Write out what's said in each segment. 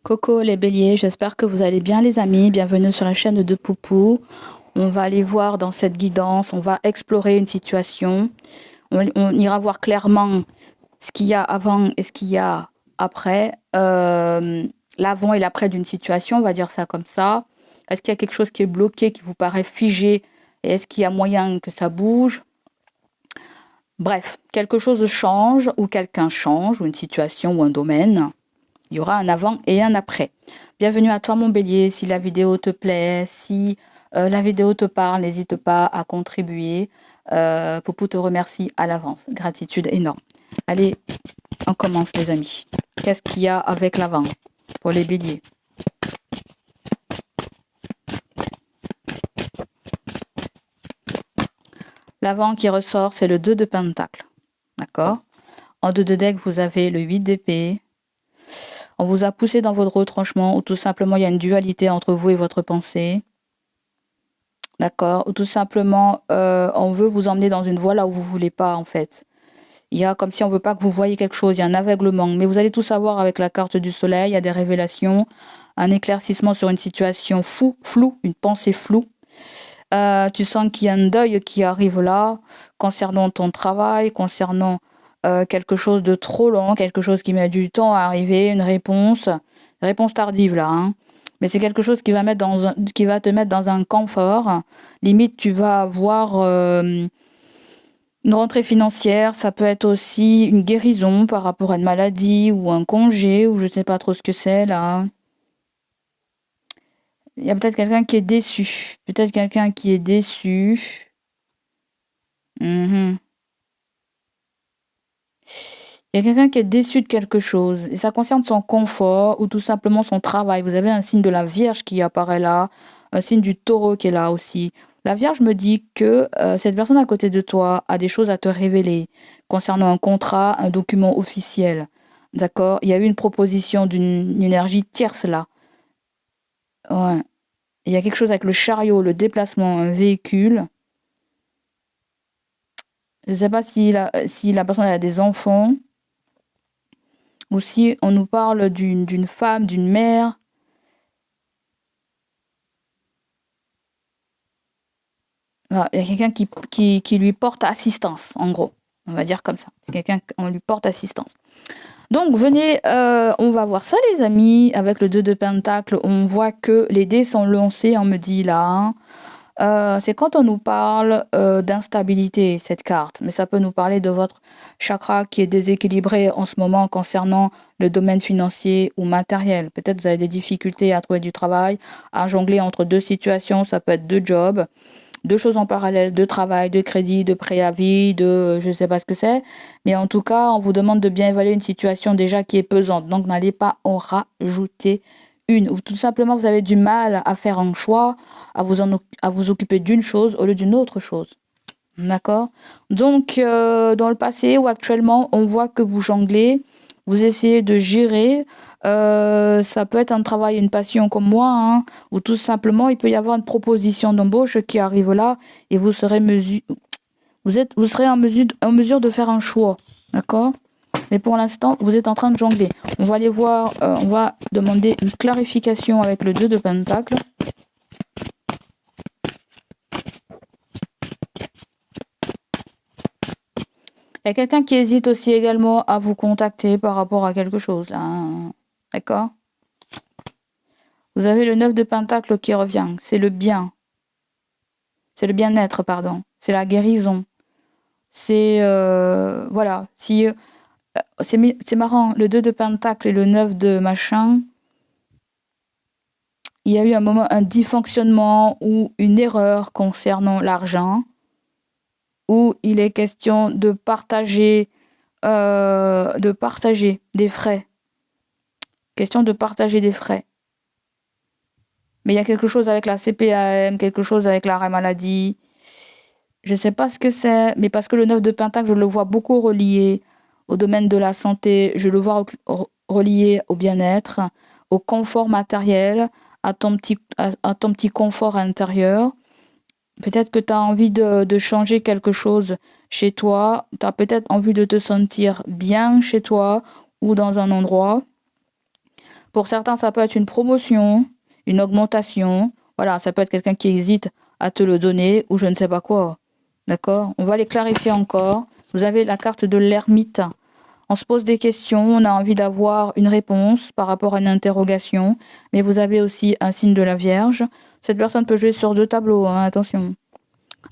Coco les béliers, j'espère que vous allez bien les amis, bienvenue sur la chaîne de Poupou. On va aller voir dans cette guidance, on va explorer une situation, on ira voir clairement ce qu'il y a avant et ce qu'il y a après, l'avant et l'après d'une situation, on va dire ça comme ça. Est-ce qu'il y a quelque chose qui est bloqué, qui vous paraît figé et est-ce qu'il y a moyen que ça bouge? Bref, quelque chose change ou quelqu'un change ou une situation ou un domaine. Il y aura un avant et un après. Bienvenue à toi mon bélier, si la vidéo te plaît, si la vidéo te parle, n'hésite pas à contribuer. Poupou te remercie à l'avance, gratitude énorme. Allez, on commence les amis. Qu'est-ce qu'il y a avec l'avant pour les béliers? L'avant qui ressort, c'est le 2 de Pentacle. D'accord? En 2 de deck, vous avez le 8 d'épée. On vous a poussé dans votre retranchement ou tout simplement il y a une dualité entre vous et votre pensée. D'accord? Ou tout simplement, on veut vous emmener dans une voie là où vous voulez pas en fait. Il y a comme si on veut pas que vous voyez quelque chose, il y a un aveuglement. Mais vous allez tout savoir avec la carte du soleil, il y a des révélations, un éclaircissement sur une situation floue, une pensée floue. Tu sens qu'il y a un deuil qui arrive là, concernant ton travail, concernant quelque chose de trop long, quelque chose qui met du temps à arriver, une réponse tardive là, hein. Mais c'est quelque chose qui va te mettre dans un confort. Limite, tu vas avoir une rentrée financière. Ça peut être aussi une guérison par rapport à une maladie ou un congé ou je sais pas trop ce que c'est là. Il y a peut-être quelqu'un qui est déçu. Peut-être quelqu'un qui est déçu. Mhm. Il y a quelqu'un qui est déçu de quelque chose et ça concerne son confort ou tout simplement son travail. Vous avez un signe de la Vierge qui apparaît là, un signe du Taureau qui est là aussi. La Vierge me dit que cette personne à côté de toi a des choses à te révéler concernant un contrat, un document officiel. D'accord? Il y a eu une proposition d'une énergie tierce là. Ouais. Il y a quelque chose avec le chariot, le déplacement, un véhicule. Je ne sais pas si la personne a des enfants. Ou si on nous parle d'une femme, d'une mère. Voilà, il y a quelqu'un qui lui porte assistance, en gros. On va dire comme ça. C'est quelqu'un qu'on lui porte assistance. Donc, venez, on va voir ça, les amis. Avec le 2 de Pentacle, on voit que les dés sont lancés, on me dit là. Hein. C'est quand on nous parle d'instabilité, cette carte. Mais ça peut nous parler de votre chakra qui est déséquilibré en ce moment concernant le domaine financier ou matériel. Peut-être vous avez des difficultés à trouver du travail, à jongler entre deux situations. Ça peut être deux jobs, deux choses en parallèle, de travail, de crédit, de préavis, de je ne sais pas ce que c'est. Mais en tout cas, on vous demande de bien évaluer une situation déjà qui est pesante. Donc, n'allez pas en rajouter une. Ou tout simplement, vous avez du mal à faire un choix, à vous occuper d'une chose au lieu d'une autre chose. D'accord? Donc, dans le passé ou actuellement, on voit que vous jonglez, vous essayez de gérer. Ça peut être un travail, une passion comme moi, hein, ou tout simplement, il peut y avoir une proposition d'embauche qui arrive là et vous serez, vous serez en mesure de faire un choix. D'accord? Mais pour l'instant, vous êtes en train de jongler. On va aller voir, on va demander une clarification avec le 2 de Pentacle. Il y a quelqu'un qui hésite aussi également à vous contacter par rapport à quelque chose là. Hein. D'accord? Vous avez le 9 de Pentacle qui revient. C'est le bien. C'est le bien-être, pardon. C'est la guérison. C'est voilà. Si c'est marrant, le 2 de Pentacle et le 9 de machin. Il y a eu un moment, un dysfonctionnement ou une erreur concernant l'argent, où il est question de partager des frais. Question de partager des frais. Mais il y a quelque chose avec la CPAM, quelque chose avec l'arrêt maladie. Je ne sais pas ce que c'est, mais parce que le 9 de Pentacle, je le vois beaucoup relié au domaine de la santé, je le vois relié au bien-être, au confort matériel, à ton petit confort intérieur. Peut-être que tu as envie de changer quelque chose chez toi, tu as peut-être envie de te sentir bien chez toi ou dans un endroit. Pour certains, ça peut être une promotion, une augmentation. Voilà, ça peut être quelqu'un qui hésite à te le donner ou je ne sais pas quoi. D'accord? On va les clarifier encore. Vous avez la carte de l'ermite. On se pose des questions, on a envie d'avoir une réponse par rapport à une interrogation, mais vous avez aussi un signe de la Vierge. Cette personne peut jouer sur 2 tableaux, hein, attention.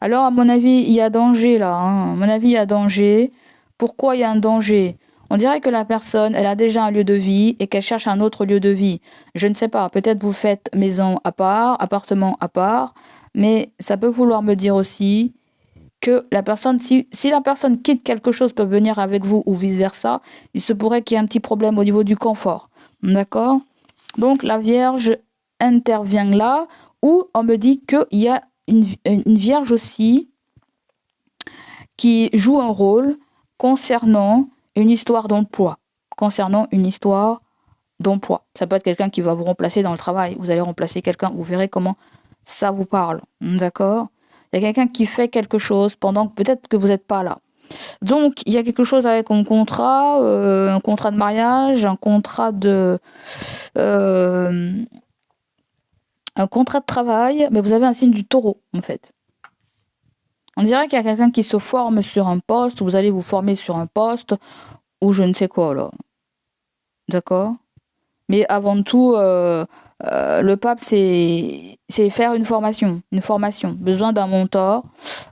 Alors, à mon avis, il y a danger là. Hein. À mon avis, il y a danger. Pourquoi il y a un danger? On dirait que la personne, elle a déjà un lieu de vie et qu'elle cherche un autre lieu de vie. Je ne sais pas, peut-être vous faites maison à part, appartement à part, mais ça peut vouloir me dire aussi que la personne, si la personne quitte quelque chose, peut venir avec vous ou vice-versa, il se pourrait qu'il y ait un petit problème au niveau du confort. D'accord? Donc, la Vierge intervient là, où on me dit qu'il y a une Vierge aussi qui joue un rôle concernant une histoire d'emploi. Concernant une histoire d'emploi. Ça peut être quelqu'un qui va vous remplacer dans le travail. Vous allez remplacer quelqu'un, vous verrez comment ça vous parle. D'accord? Il y a quelqu'un qui fait quelque chose pendant que peut-être que vous n'êtes pas là. Donc, il y a quelque chose avec un contrat de mariage, un contrat de travail, mais vous avez un signe du taureau, en fait. On dirait qu'il y a quelqu'un qui se forme sur un poste, vous allez vous former sur un poste, ou je ne sais quoi, là. D'accord? Mais avant tout, le pape, c'est faire une formation. Besoin d'un mentor,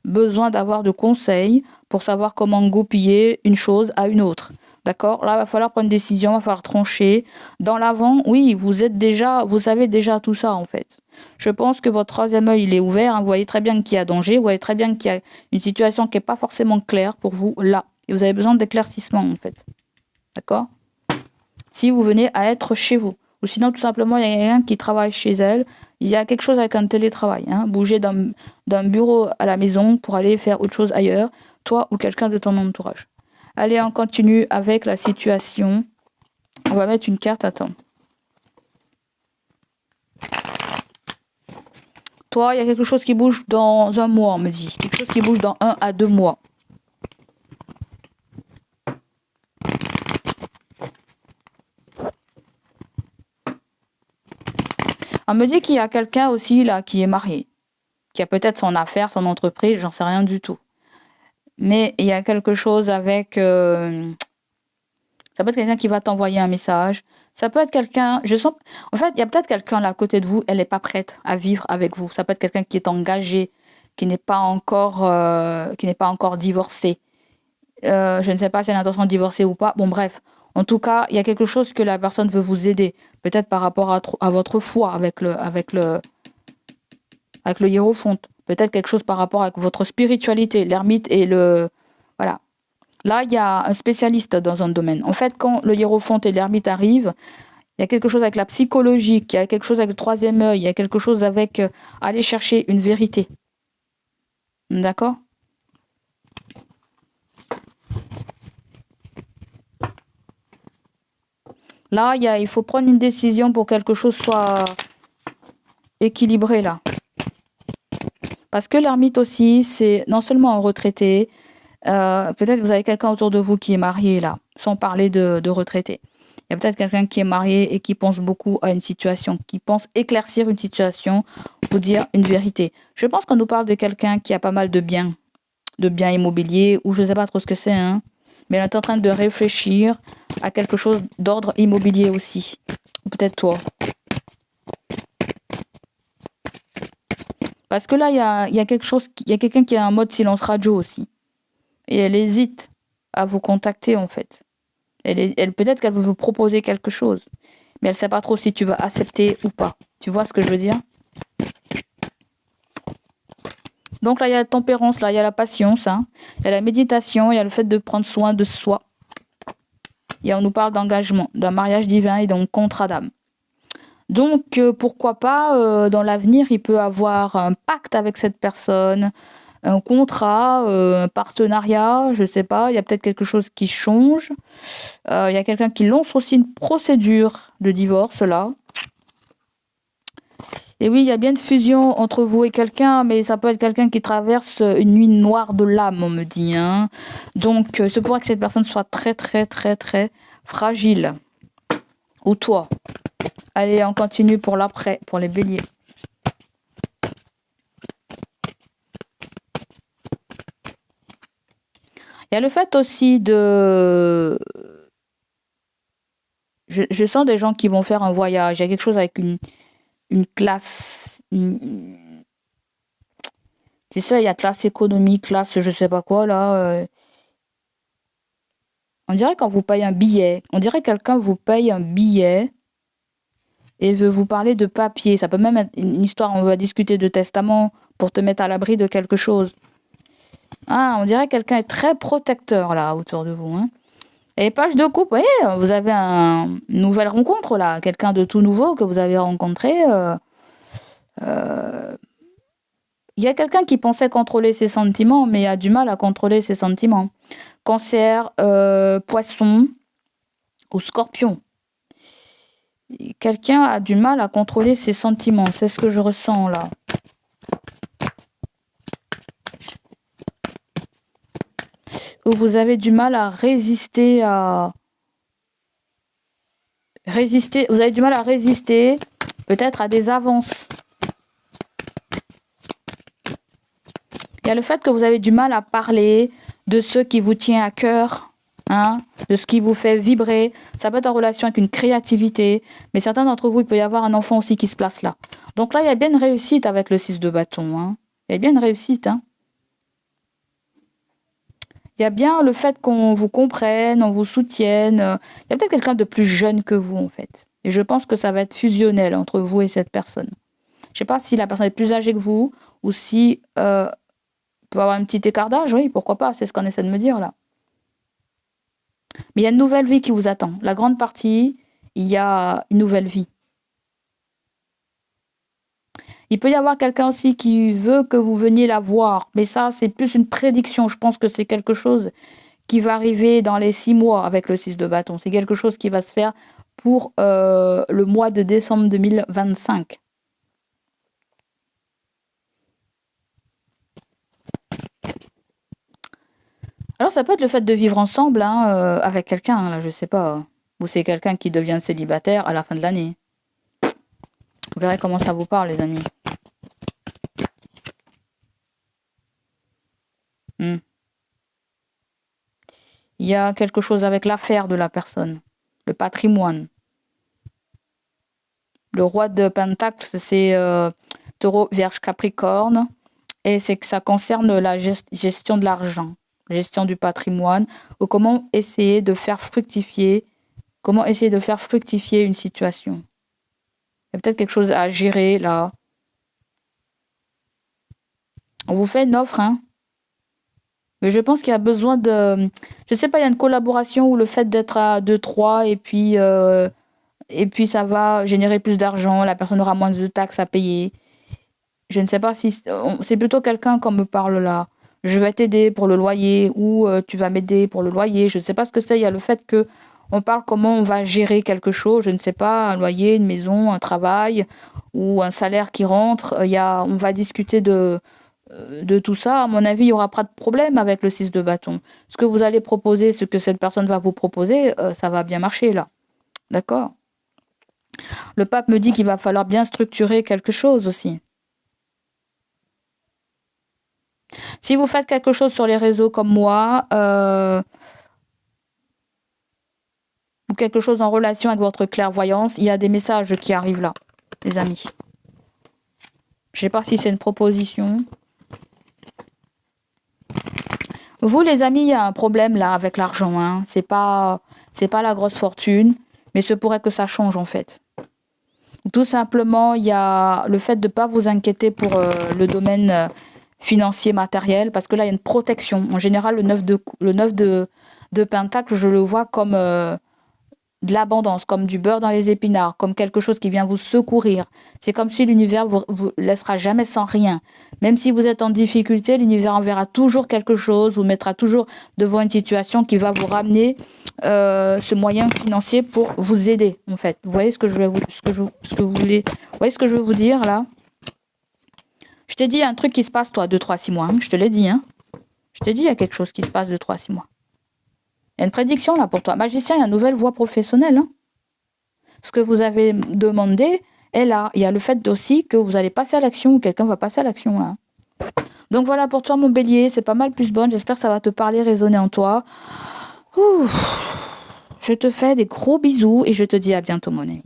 besoin d'avoir de conseils pour savoir comment goupiller une chose à une autre. D'accord? Là, il va falloir prendre une décision, il va falloir trancher. Dans l'avant, oui, vous savez déjà tout ça, en fait. Je pense que votre 3e œil, il est ouvert. Hein, vous voyez très bien qu'il y a danger. Vous voyez très bien qu'il y a une situation qui n'est pas forcément claire pour vous, là. Et vous avez besoin d'éclaircissement, en fait. D'accord? Si vous venez à être chez vous. Ou sinon, tout simplement, il y a quelqu'un qui travaille chez elle. Il y a quelque chose avec un télétravail. Hein, bouger d'un bureau à la maison pour aller faire autre chose ailleurs, toi ou quelqu'un de ton entourage. Allez, on continue avec la situation. On va mettre une carte, attends. Toi, il y a quelque chose qui bouge dans un mois, on me dit. Quelque chose qui bouge dans 1 à 2 mois. On me dit qu'il y a quelqu'un aussi là qui est marié, qui a peut-être son affaire, son entreprise, j'en sais rien du tout. Mais il y a quelque chose avec... ça peut être quelqu'un qui va t'envoyer un message. Ça peut être quelqu'un... En fait, il y a peut-être quelqu'un là à côté de vous, elle n'est pas prête à vivre avec vous. Ça peut être quelqu'un qui est engagé, qui n'est pas encore divorcé. Je ne sais pas si elle a l'intention de divorcer ou pas. Bon, bref. En tout cas, il y a quelque chose que la personne veut vous aider. Peut-être par rapport à votre foi avec le hiérophante. Peut-être quelque chose par rapport avec votre spiritualité, l'ermite et le... Voilà. Là, il y a un spécialiste dans un domaine. En fait, quand le hiérophante et l'ermite arrivent, il y a quelque chose avec la psychologie, il y a quelque chose avec le 3e œil, il y a quelque chose avec aller chercher une vérité. D'accord? Là, il faut prendre une décision pour que quelque chose soit équilibré là. Parce que l'ermite aussi, c'est non seulement un retraité, peut-être vous avez quelqu'un autour de vous qui est marié là, sans parler de retraité. Il y a peut-être quelqu'un qui est marié et qui pense beaucoup à une situation, qui pense éclaircir une situation ou dire une vérité. Je pense qu'on nous parle de quelqu'un qui a pas mal de biens immobiliers, ou je ne sais pas trop ce que c'est, hein. Mais elle est en train de réfléchir à quelque chose d'ordre immobilier aussi. Ou peut-être toi. Parce que là, il y a quelqu'un qui a un mode silence radio aussi. Et elle hésite à vous contacter, en fait. Peut-être qu'elle veut vous proposer quelque chose. Mais elle ne sait pas trop si tu vas accepter ou pas. Tu vois ce que je veux dire? Donc là, il y a la tempérance, là, il y a la patience, hein. Il y a la méditation, il y a le fait de prendre soin de soi. Et on nous parle d'engagement, d'un mariage divin et d'un contrat d'âme. Donc, pourquoi pas, dans l'avenir, il peut avoir un pacte avec cette personne, un contrat, un partenariat, je ne sais pas. Il y a peut-être quelque chose qui change. Il y a quelqu'un qui lance aussi une procédure de divorce, là. Et oui, il y a bien une fusion entre vous et quelqu'un, mais ça peut être quelqu'un qui traverse une nuit noire de l'âme, on me dit. Hein. Donc, c'est pour que cette personne soit très, très, très, très fragile. Ou toi. Allez, on continue pour l'après, pour les béliers. Il y a le fait aussi de... Je sens des gens qui vont faire un voyage. Il y a quelque chose avec une classe... Tu sais, il y a classe économique, classe je sais pas quoi, là. On dirait quand vous payez un billet. On dirait que quelqu'un vous paye un billet et veut vous parler de papier. Ça peut même être une histoire, on va discuter de testament pour te mettre à l'abri de quelque chose. Ah, on dirait que quelqu'un est très protecteur, là, autour de vous, hein. Et les pages de coupe, vous voyez, vous avez une nouvelle rencontre, là. Quelqu'un de tout nouveau que vous avez rencontré. Il y a quelqu'un qui pensait contrôler ses sentiments, mais a du mal à contrôler ses sentiments. Cancer, poisson ou scorpion. Quelqu'un a du mal à contrôler ses sentiments. C'est ce que je ressens, là. Ou vous avez du mal à résister à... Vous avez du mal à résister, peut-être à des avances. Il y a le fait que vous avez du mal à parler de ce qui vous tient à cœur, hein, de ce qui vous fait vibrer. Ça peut être en relation avec une créativité, mais certains d'entre vous, il peut y avoir un enfant aussi qui se place là. Donc là, il y a bien une réussite avec le 6 de bâton. Hein. Il y a bien une réussite. Hein. Il y a bien le fait qu'on vous comprenne, on vous soutienne. Il y a peut-être quelqu'un de plus jeune que vous, en fait. Et je pense que ça va être fusionnel entre vous et cette personne. Je ne sais pas si la personne est plus âgée que vous ou si peut avoir un petit écart d'âge. Oui, pourquoi pas, c'est ce qu'on essaie de me dire là. Mais il y a une nouvelle vie qui vous attend. La grande partie, il y a une nouvelle vie. Il peut y avoir quelqu'un aussi qui veut que vous veniez la voir. Mais ça, c'est plus une prédiction. Je pense que c'est quelque chose qui va arriver dans les 6 mois avec le 6 de bâton. C'est quelque chose qui va se faire pour le mois de décembre 2025. Alors, ça peut être le fait de vivre ensemble hein, avec quelqu'un, hein, là, je sais pas. Ou c'est quelqu'un qui devient célibataire à la fin de l'année. Vous verrez comment ça vous parle, les amis. Il y a quelque chose avec l'affaire de la personne, le patrimoine. Le roi de Pentacle, c'est Taureau, Vierge, Capricorne. Et c'est que ça concerne la gestion de l'argent, la gestion du patrimoine, ou comment essayer de faire fructifier une situation. Il y a peut-être quelque chose à gérer là. On vous fait une offre, hein. Mais je pense qu'il y a besoin de... Je sais pas, il y a une collaboration où le fait d'être à 2-3 et puis ça va générer plus d'argent, la personne aura moins de taxes à payer. Je ne sais pas si... C'est plutôt quelqu'un qu'on me parle là. Je vais t'aider pour le loyer ou tu vas m'aider pour le loyer. Je ne sais pas ce que c'est. Il y a le fait que on parle comment on va gérer quelque chose. Je ne sais pas, un loyer, une maison, un travail ou un salaire qui rentre. On va discuter de tout ça. À mon avis, il n'y aura pas de problème avec le 6 de bâton. Ce que vous allez proposer, ce que cette personne va vous proposer, ça va bien marcher là. D'accord ? Le pape me dit qu'il va falloir bien structurer quelque chose aussi. Si vous faites quelque chose sur les réseaux comme moi, ou quelque chose en relation avec votre clairvoyance, il y a des messages qui arrivent là, les amis. Je ne sais pas si c'est une proposition. Vous, les amis, il y a un problème là avec l'argent. Hein. C'est pas la grosse fortune, mais ce pourrait que ça change en fait. Tout simplement, il y a le fait de ne pas vous inquiéter pour le domaine financier, matériel, parce que là, il y a une protection. En général, le 9 de Pentacle, je le vois comme de l'abondance, comme du beurre dans les épinards, comme quelque chose qui vient vous secourir. C'est comme si l'univers vous laissera jamais sans rien. Même si vous êtes en difficulté, l'univers enverra toujours quelque chose, vous mettra toujours devant une situation qui va vous ramener ce moyen financier pour vous aider, en fait. Vous voyez ce que je veux vous dire là? Je t'ai dit, il y a un truc qui se passe, toi, 2, 3, 6 mois. Hein, je te l'ai dit, hein. Je t'ai dit, il y a quelque chose qui se passe 2, 3, 6 mois. Il y a une prédiction là pour toi. Magicien, il y a une nouvelle voie professionnelle. Hein. ce que vous avez demandé est là. Il y a le fait aussi que vous allez passer à l'action ou quelqu'un va passer à l'action là. Donc voilà pour toi mon bélier, c'est pas mal plus bonne. J'espère que ça va te parler, résonner en toi. Ouh. Je te fais des gros bisous et je te dis à bientôt mon ami.